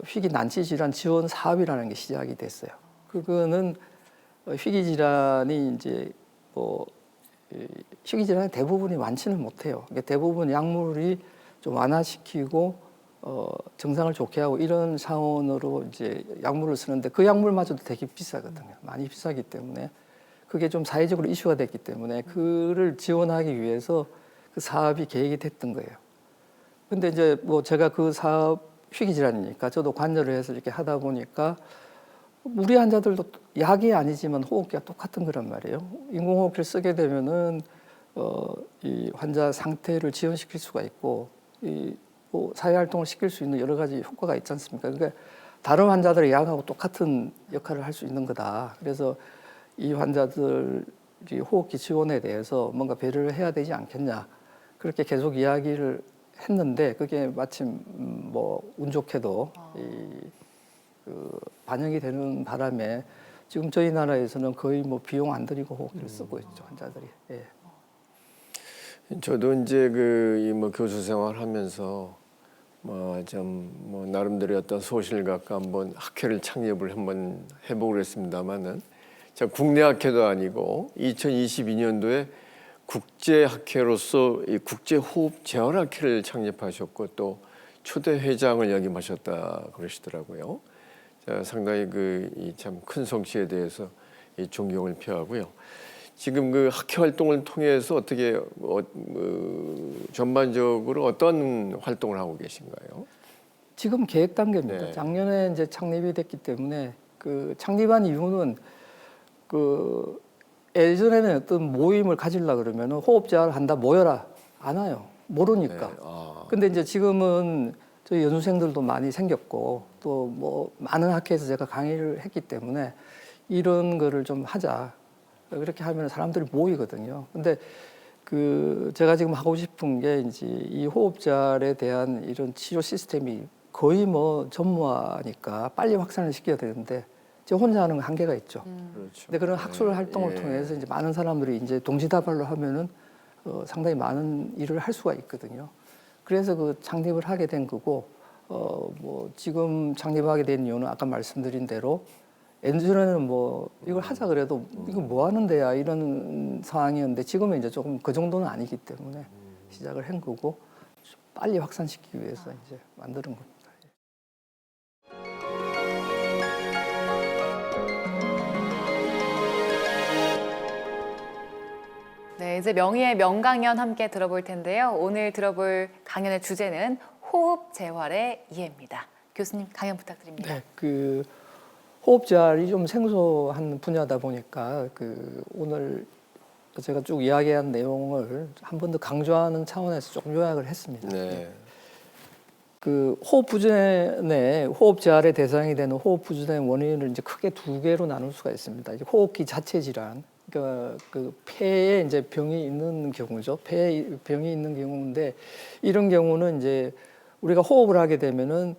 희귀 난치 질환 지원 사업이라는 게 시작이 됐어요. 그거는 희귀 질환이 이제 뭐 희귀 질환의 대부분이 완치는 못해요. 그러니까 대부분 약물이 좀 완화시키고 정상을 좋게 하고 이런 차원으로 이제 약물을 쓰는데 그 약물마저도 되게 비싸거든요. 많이 비싸기 때문에 그게 좀 사회적으로 이슈가 됐기 때문에 그를 지원하기 위해서 그 사업이 계획이 됐던 거예요. 근데 이제 뭐 제가 그 사업 희귀 질환이니까 저도 관여를 해서 이렇게 하다 보니까 우리 환자들도 약이 아니지만 호흡기가 똑같은 거란 말이에요. 인공호흡기를 쓰게 되면은 이 환자 상태를 지연시킬 수가 있고 뭐 사회 활동을 시킬 수 있는 여러 가지 효과가 있지 않습니까? 그러니까 다른 환자들의 약하고 똑같은 역할을 할 수 있는 거다. 그래서 이 환자들이 호흡기 지원에 대해서 뭔가 배려를 해야 되지 않겠냐. 그렇게 계속 이야기를 했는데 그게 마침 뭐 운 좋게도 그 반영이 되는 바람에 지금 저희 나라에서는 거의 뭐 비용 안 들이고 호흡기를 쓰고 있죠 환자들이. 예. 저도 이제 그 뭐 교수 생활하면서 뭐 좀 뭐 나름대로 어떤 소실각과 한번 학회를 창립을 한번 해보고 그랬습니다만은 자, 국내 학회도 아니고 2022년도에 국제 학회로서 이 국제 호흡 재활 학회를 창립하셨고 또 초대 회장을 역임하셨다 그러시더라고요. 자, 상당히 그 참 큰 성취에 대해서 이 존경을 표하고요. 지금 그 학회 활동을 통해서 어떻게 전반적으로 어떤 활동을 하고 계신가요? 지금 계획 단계입니다. 네. 작년에 이제 창립이 됐기 때문에 그 창립한 이유는 그 예전에는 어떤 모임을 가지려 그러면 호흡재활 한다 모여라 안 와요. 모르니까. 네. 아, 근데 이제 지금은 저희 연수생들도 많이 생겼고 또 뭐 많은 학회에서 제가 강의를 했기 때문에 이런 거를 좀 하자. 그렇게 하면 사람들이 모이거든요. 근데 그 제가 지금 하고 싶은 게 이제 이 호흡잘에 대한 이런 치료 시스템이 거의 뭐 전무하니까 빨리 확산을 시켜야 되는데 저 혼자 하는 건 한계가 있죠. 그렇죠. 근데 그런 학술 네. 활동을 예. 통해서 이제 많은 사람들이 이제 동시다발로 하면은 상당히 많은 일을 할 수가 있거든요. 그래서 그 창립을 하게 된 거고 뭐 지금 창립하게 된 이유는 아까 말씀드린 대로 예전에는 뭐 이걸 하자 그래도 이거 뭐 하는 데야 이런 상황이었는데 지금은 이제 조금 그 정도는 아니기 때문에 시작을 한 거고 빨리 확산시키기 위해서 이제 만드는 겁니다. 네, 이제 명의의 명강연 함께 들어볼 텐데요. 오늘 들어볼 강연의 주제는 호흡 재활의 이해입니다. 교수님 강연 부탁드립니다. 네, 그 호흡잘이 좀 생소한 분야다 보니까 그 오늘 제가 쭉 이야기한 내용을 한 번 더 강조하는 차원에서 조금 요약을 했습니다. 네. 그 호흡 부전의 호흡 재활의 대상이 되는 호흡 부전의 원인을 이제 크게 두 개로 나눌 수가 있습니다. 이제 호흡기 자체 질환, 그러니까 그 폐에 이제 병이 있는 경우죠. 폐에 병이 있는 경우인데 이런 경우는 이제 우리가 호흡을 하게 되면은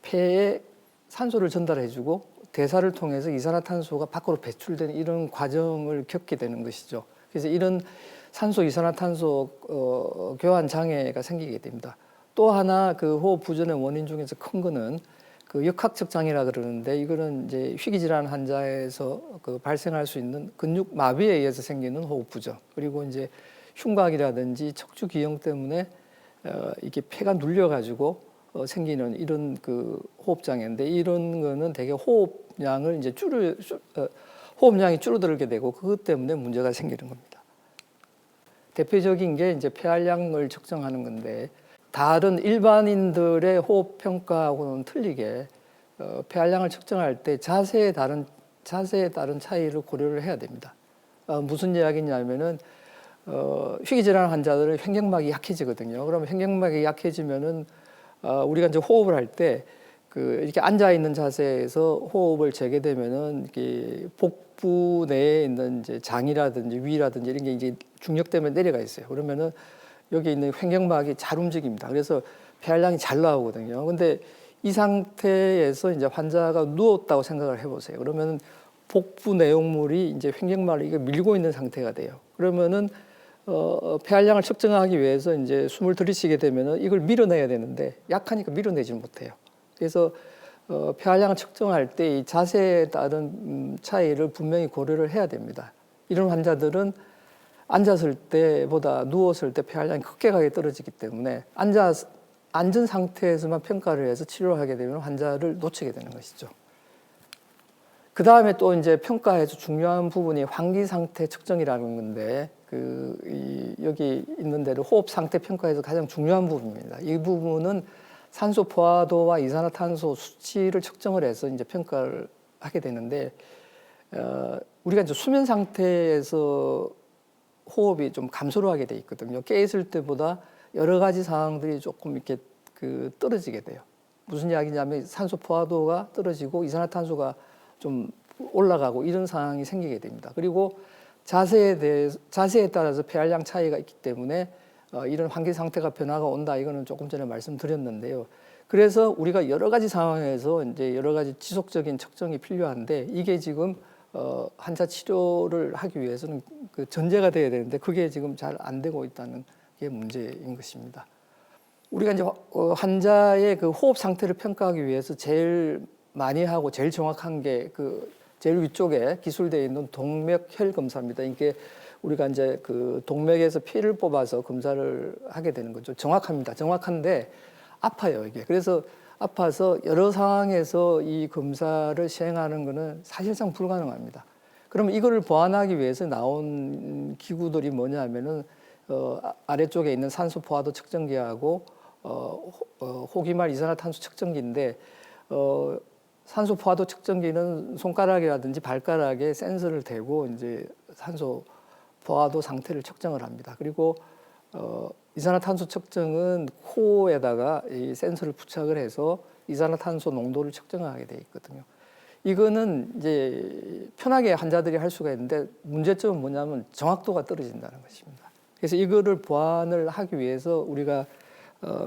폐에 산소를 전달해주고 대사를 통해서 이산화탄소가 밖으로 배출되는 이런 과정을 겪게 되는 것이죠. 그래서 이런 산소 이산화탄소 교환 장애가 생기게 됩니다. 또 하나 그 호흡 부전의 원인 중에서 큰 거는 그 역학적 장애라 그러는데 이거는 이제 희귀질환 환자에서 그 발생할 수 있는 근육 마비에 의해서 생기는 호흡 부전 그리고 이제 흉곽이라든지 척추 기형 때문에 이게 폐가 눌려 가지고 생기는 이런 그 호흡 장애인데 이런 거는 되게 호흡량을 이제 호흡량이 줄어들게 되고 그것 때문에 문제가 생기는 겁니다. 대표적인 게 이제 폐활량을 측정하는 건데 다른 일반인들의 호흡 평가하고는 틀리게 폐활량을 측정할 때 자세에 따른 차이를 고려를 해야 됩니다. 무슨 이야기냐면은 희귀질환 환자들은 횡격막이 약해지거든요. 그러면 횡격막이 약해지면은 우리가 이제 호흡을 할 때 그 이렇게 앉아 있는 자세에서 호흡을 재게 되면은 이게 복부 내에 있는 이제 장이라든지 위라든지 이런 게 이제 중력 때문에 내려가 있어요. 그러면은 여기 있는 횡격막이 잘 움직입니다. 그래서 폐활량이 잘 나오거든요. 근데 이 상태에서 이제 환자가 누웠다고 생각을 해보세요. 그러면은 복부 내용물이 이제 횡격막을 이게 밀고 있는 상태가 돼요. 그러면은 폐활량을 측정하기 위해서 이제 숨을 들이쉬게 되면은 이걸 밀어내야 되는데 약하니까 밀어내지 못해요. 그래서 폐활량을 측정할 때 이 자세에 따른 차이를 분명히 고려를 해야 됩니다. 이런 환자들은 앉았을 때보다 누웠을 때 폐활량이 급격하게 떨어지기 때문에 앉은 상태에서만 평가를 해서 치료를 하게 되면 환자를 놓치게 되는 것이죠. 그 다음에 또 이제 평가에서 중요한 부분이 환기 상태 측정이라는 건데 여기 있는 대로 호흡 상태 평가에서 가장 중요한 부분입니다. 이 부분은 산소 포화도와 이산화탄소 수치를 측정을 해서 이제 평가를 하게 되는데 우리가 이제 수면 상태에서 호흡이 좀 감소를 하게 돼 있거든요. 깨 있을 때보다 여러 가지 상황들이 조금 이렇게 떨어지게 돼요. 무슨 이야기냐면 산소 포화도가 떨어지고 이산화탄소가 좀 올라가고 이런 상황이 생기게 됩니다. 그리고 자세에 따라서 폐활량 차이가 있기 때문에 이런 환기 상태가 변화가 온다. 이거는 조금 전에 말씀드렸는데요. 그래서 우리가 여러 가지 상황에서 이제 여러 가지 지속적인 측정이 필요한데 이게 지금 환자 치료를 하기 위해서는 그 전제가 돼야 되는데 그게 지금 잘 안 되고 있다는 게 문제인 것입니다. 우리가 이제 환자의 그 호흡 상태를 평가하기 위해서 제일 많이 하고 제일 정확한 게 그 제일 위쪽에 기술되어 있는 동맥혈 검사입니다. 이게 우리가 이제 그 동맥에서 피를 뽑아서 검사를 하게 되는 거죠. 정확합니다. 정확한데 아파요, 이게. 그래서 아파서 여러 상황에서 이 검사를 시행하는 것은 사실상 불가능합니다. 그러면 이거를 보완하기 위해서 나온 기구들이 뭐냐면은 아래쪽에 있는 산소 포화도 측정기하고 호기말 이산화탄소 측정기인데 산소 포화도 측정기는 손가락이라든지 발가락에 센서를 대고 이제 산소 포화도 상태를 측정을 합니다. 그리고 이산화탄소 측정은 코에다가 이 센서를 부착을 해서 이산화탄소 농도를 측정하게 돼 있거든요. 이거는 이제 편하게 환자들이 할 수가 있는데 문제점은 뭐냐면 정확도가 떨어진다는 것입니다. 그래서 이거를 보완을 하기 위해서 우리가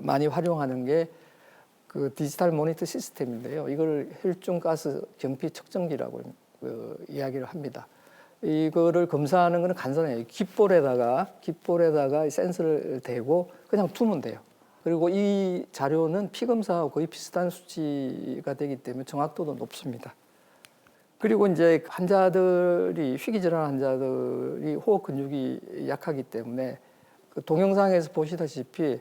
많이 활용하는 게 그 디지털 모니터 시스템인데요. 이걸 혈중가스 경피 측정기라고 이야기를 합니다. 이거를 검사하는 것은 간단해요. 깃볼에다가 센서를 대고 그냥 두면 돼요. 그리고 이 자료는 피 검사하고 거의 비슷한 수치가 되기 때문에 정확도도 높습니다. 그리고 이제 환자들이 희귀질환 환자들이 호흡 근육이 약하기 때문에 그 동영상에서 보시다시피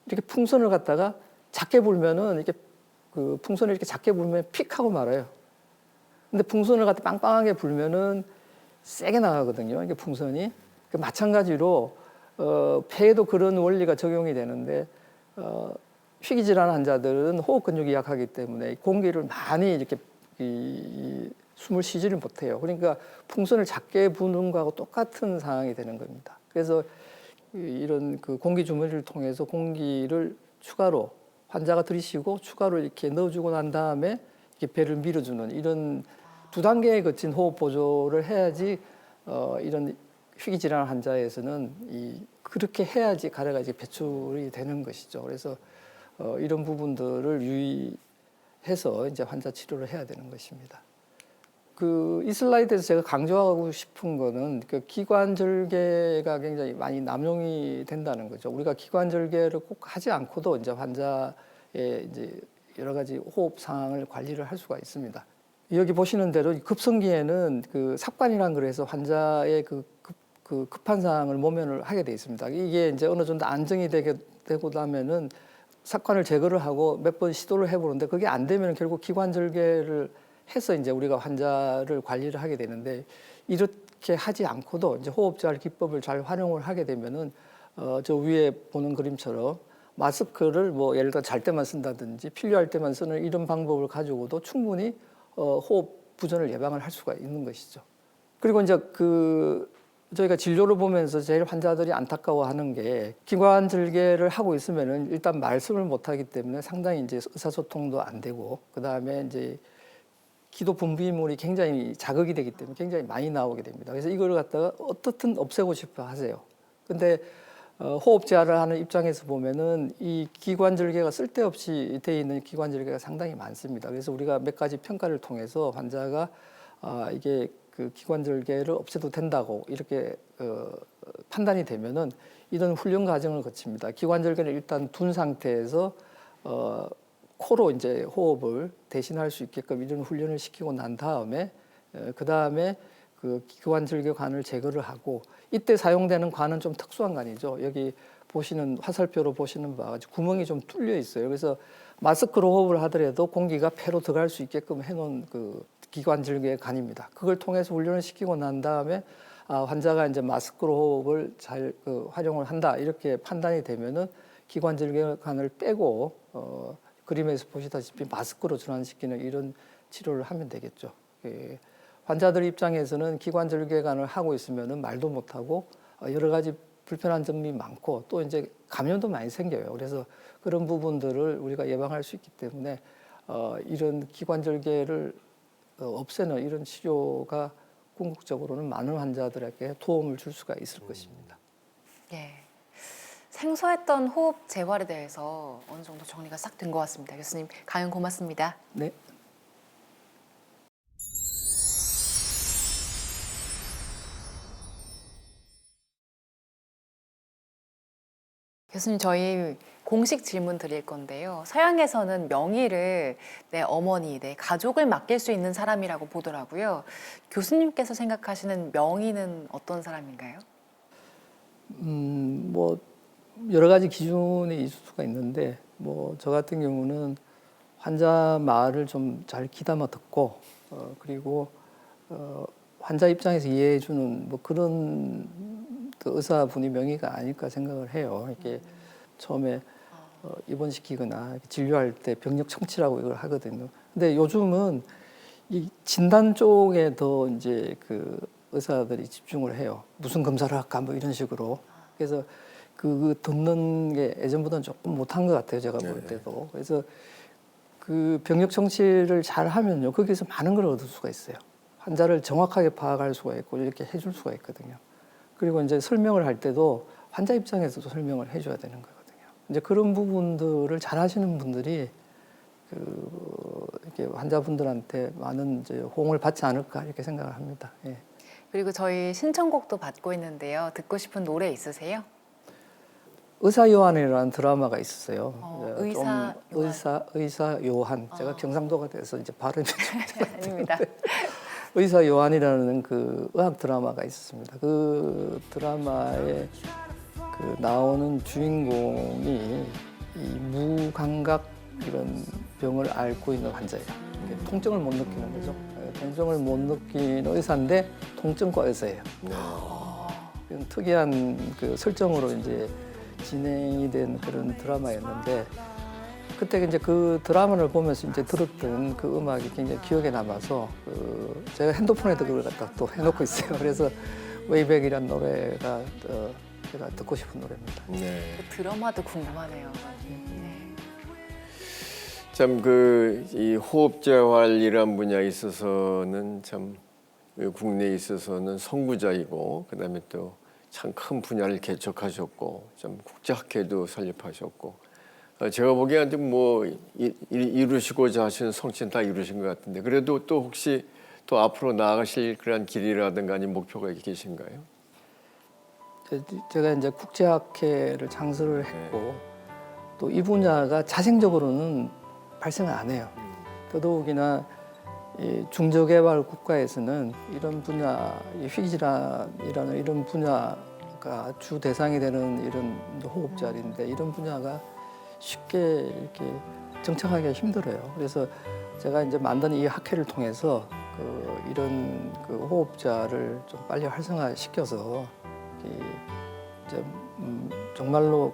이렇게 풍선을 갖다가 작게 불면은 이렇게 그 풍선을 이렇게 작게 불면 픽 하고 말아요. 근데 풍선을 갖다 빵빵하게 불면은 세게 나가거든요. 이게 풍선이. 그 마찬가지로 폐에도 그런 원리가 적용이 되는데 희귀질환 환자들은 호흡 근육이 약하기 때문에 공기를 많이 이렇게 숨을 쉬지를 못해요. 그러니까 풍선을 작게 부는 거하고 똑같은 상황이 되는 겁니다. 그래서 이런 그 공기 주머니를 통해서 공기를 추가로 환자가 들이쉬고 추가로 이렇게 넣어주고 난 다음에 이렇게 배를 밀어주는 이런 두 단계에 거친 호흡 보조를 해야지 이런 희귀질환 환자에서는 그렇게 해야지 가래가 이제 배출이 되는 것이죠. 그래서 이런 부분들을 유의해서 이제 환자 치료를 해야 되는 것입니다. 이 슬라이드에서 제가 강조하고 싶은 거는 그 기관절개가 굉장히 많이 남용이 된다는 거죠. 우리가 기관절개를 꼭 하지 않고도 이제 환자의 이제 여러 가지 호흡 상황을 관리를 할 수가 있습니다. 여기 보시는 대로 급성기에는 그 삽관이라는 걸 해서 환자의 그 급한 상황을 모면을 하게 돼 있습니다. 이게 이제 어느 정도 안정이 되고 나면은 삽관을 제거를 하고 몇 번 시도를 해보는데 그게 안 되면 결국 기관절개를 해서 이제 우리가 환자를 관리를 하게 되는데 이렇게 하지 않고도 이제 호흡잘 기법을 잘 활용을 하게 되면은 저 위에 보는 그림처럼 마스크를 뭐 예를 들어 잘 때만 쓴다든지 필요할 때만 쓰는 이런 방법을 가지고도 충분히 호흡 부전을 예방을 할 수가 있는 것이죠. 그리고 이제 저희가 진료를 보면서 제일 환자들이 안타까워하는 게 기관절개를 하고 있으면은 일단 말씀을 못 하기 때문에 상당히 이제 의사소통도 안 되고 그 다음에 이제 기도 분비물이 굉장히 자극이 되기 때문에 굉장히 많이 나오게 됩니다. 그래서 이걸 갖다가 어떻든 없애고 싶어 하세요. 근데 호흡 재활을 하는 입장에서 보면은 이 기관절개가 쓸데없이 돼 있는 기관절개가 상당히 많습니다. 그래서 우리가 몇 가지 평가를 통해서 환자가 이게 그 기관절개를 없애도 된다고 이렇게 판단이 되면은 이런 훈련 과정을 거칩니다. 기관절개를 일단 둔 상태에서 코로 이제 호흡을 대신할 수 있게끔 이런 훈련을 시키고 난 다음에 그 다음에 그 기관절개 관을 제거를 하고 이때 사용되는 관은 좀 특수한 관이죠. 여기 보시는 화살표로 보시는 바와 같이 구멍이 좀 뚫려 있어요. 그래서 마스크로 호흡을 하더라도 공기가 폐로 들어갈 수 있게끔 해놓은 그 기관절개 관입니다. 그걸 통해서 훈련을 시키고 난 다음에 환자가 이제 마스크로 호흡을 잘 활용을 한다 이렇게 판단이 되면은 기관절개 관을 빼고 그림에서 보시다시피 마스크로 전환시키는 이런 치료를 하면 되겠죠. 환자들 입장에서는 기관절개관을 하고 있으면은 말도 못하고 여러 가지 불편한 점이 많고 또 이제 감염도 많이 생겨요. 그래서 그런 부분들을 우리가 예방할 수 있기 때문에 이런 기관절개를 없애는 이런 치료가 궁극적으로는 많은 환자들에게 도움을 줄 수가 있을 것입니다. 예. 생소했던 호흡 재활에 대해서 어느 정도 정리가 싹 된 것 같습니다. 교수님 강연 고맙습니다. 네. 교수님 저희 공식 질문 드릴 건데요. 서양에서는 명의를 내 어머니, 내 가족을 맡길 수 있는 사람이라고 보더라고요. 교수님께서 생각하시는 명의는 어떤 사람인가요? 뭐 여러 가지 기준이 있을 수가 있는데 뭐 저 같은 경우는 환자 말을 좀 잘 귀담아 듣고 그리고 환자 입장에서 이해해주는 뭐 그런 그 의사분이 명의가 아닐까 생각을 해요. 이렇게 처음에 입원시키거나 진료할 때 병력 청취라고 이걸 하거든요. 근데 요즘은 이 진단 쪽에 더 이제 그 의사들이 집중을 해요. 무슨 검사를 할까 뭐 이런 식으로. 그래서 그 듣는 게 예전보다는 조금 못한 것 같아요. 제가 볼 때도. 그래서 그 병력 청취를 잘 하면요. 거기서 많은 걸 얻을 수가 있어요. 환자를 정확하게 파악할 수가 있고 이렇게 해줄 수가 있거든요. 그리고 이제 설명을 할 때도 환자 입장에서도 설명을 해줘야 되는 거거든요. 이제 그런 부분들을 잘 하시는 분들이 이렇게 환자분들한테 많은 이제 호응을 받지 않을까 이렇게 생각을 합니다. 예. 그리고 저희 신청곡도 받고 있는데요. 듣고 싶은 노래 있으세요? 의사 요한이라는 드라마가 있었어요. 의사 요한. 의사 요한. 제가 경상도가 돼서 이제 발음이 아닙니다. 의사 요한이라는 그 의학 드라마가 있었습니다. 그 드라마에 그 나오는 주인공이 이 무감각 이런 병을 앓고 있는 환자예요. 통증을 못 느끼는 거죠. 통증을 못 느끼는 의사인데 통증과 의사예요. 그런 특이한 그 설정으로 이제 진행이 된 그런 드라마였는데 그때 이제 그 드라마를 보면서 이제 들었던 그 음악이 굉장히 기억에 남아서 제가 핸드폰에도 그걸 갖다 또 해놓고 있어요. 그래서 웨이백이라는 노래가 제가 듣고 싶은 노래입니다. 네. 그 드라마도 궁금하네요. 참 이 호흡 재활이란 분야에 있어서는 참 국내에 있어서는 선구자이고 그다음에 또 참 큰 분야를 개척하셨고 좀 국제학회도 설립하셨고 제가 보기에는 뭐 이루시고자 하시는 성취는 다 이루신 것 같은데 그래도 또 혹시 또 앞으로 나아가실 그런 길이라든가 아니면 목표가 계신가요? 제가 이제 국제학회를 창설을 했고 또 이 분야가 자생적으로는 발생을 안 해요. 더더욱이나 이 중저개발 국가에서는 이런 분야, 이 희귀질환이라는 이런 분야가 주 대상이 되는 이런 호흡자리인데 이런 분야가 쉽게 이렇게 정착하기가 힘들어요. 그래서 제가 이제 만든 이 학회를 통해서 이런 호흡자를 좀 빨리 활성화시켜서 이제 정말로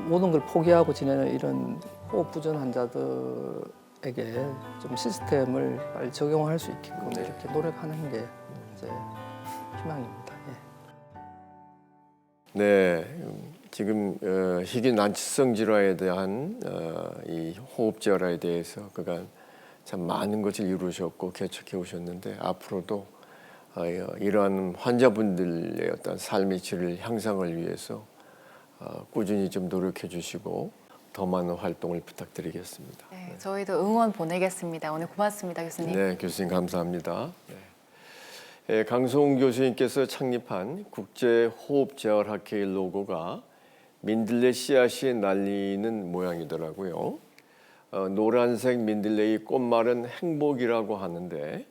모든 걸 포기하고 지내는 이런 호흡 부전 환자들에게 좀 시스템을 빨리 적용할 수 있게끔 이렇게 노력하는 게 이제 희망입니다. 예. 네, 지금 희귀 난치성 질환에 대한 이 호흡 재활에 대해서 그간 참 많은 것을 이루셨고 개척해 오셨는데 앞으로도 이러한 환자분들의 어떤 삶의 질을 향상을 위해서 꾸준히 좀 노력해 주시고 더 많은 활동을 부탁드리겠습니다. 네, 저희도 응원 보내겠습니다. 오늘 고맙습니다, 교수님. 네, 교수님 감사합니다. 네. 강소웅 교수님께서 창립한 국제호흡재활학회의 로고가 민들레 씨앗이 날리는 모양이더라고요. 노란색 민들레의 꽃말은 행복이라고 하는데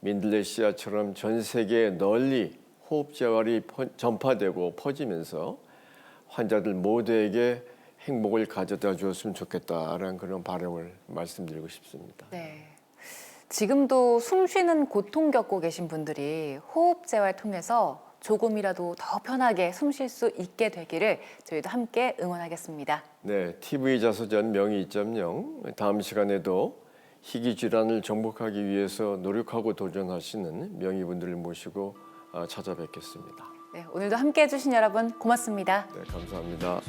민들레 씨앗처럼 전 세계에 널리 호흡재활이 전파되고 퍼지면서 환자들 모두에게 행복을 가져다 주었으면 좋겠다라는 그런 바람을 말씀드리고 싶습니다. 네. 지금도 숨 쉬는 고통 겪고 계신 분들이 호흡 재활 통해서 조금이라도 더 편하게 숨 쉴 수 있게 되기를 저희도 함께 응원하겠습니다. 네, TV 자서전 명의 2.0 다음 시간에도 희귀 질환을 정복하기 위해서 노력하고 도전하시는 명의분들을 모시고 찾아뵙겠습니다. 네, 오늘도 함께 해주신 여러분 고맙습니다. 네, 감사합니다.